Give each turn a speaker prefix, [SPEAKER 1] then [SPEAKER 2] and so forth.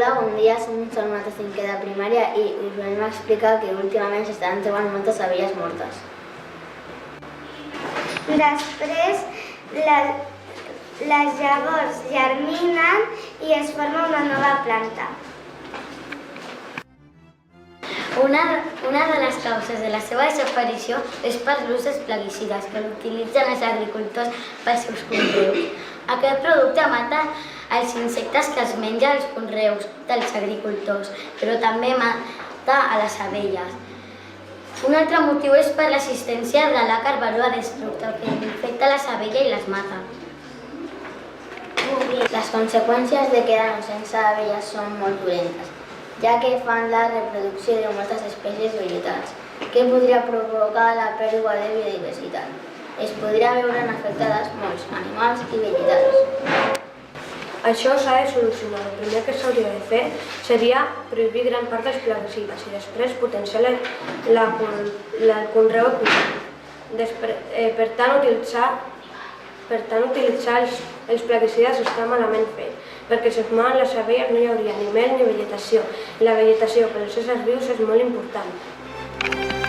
[SPEAKER 1] Hola, bon dia, som un altre cinquè de primària i us venim a explicar que últimament s'estan trobant moltes abelles mortes.
[SPEAKER 2] Després, les llavors germinen i es forma una nova planta.
[SPEAKER 3] Una de les causes de la seva desaparició és per l'ús dels plaguicides que utilitzen els agricultors pels seus conreus. Aquest producte mata els insectes que es mengen els conreus dels agricultors, però també mata a les abelles. Un altre motiu és per l'existència de l'àcar varroa destructor que infecta les abelles i les mata.
[SPEAKER 1] Les conseqüències de quedar-nos sense abelles són molt dolentes, ja que fan la reproducció de moltes espècies vegetals, que podria provocar la pèrdua de biodiversitat. Es podria veure afectades molts animals i vegetals.
[SPEAKER 4] Això s'ha de solucionar. El primer que s'hauria de fer seria prohibir gran part dels plaguicides i després potenciar el conreu ecològic. Per tant, utilitzar els plaguicides està malament fet, perquè si es mouen les abelles no hi hauria ni mel ni vegetació. La vegetació per als éssers vius és molt important.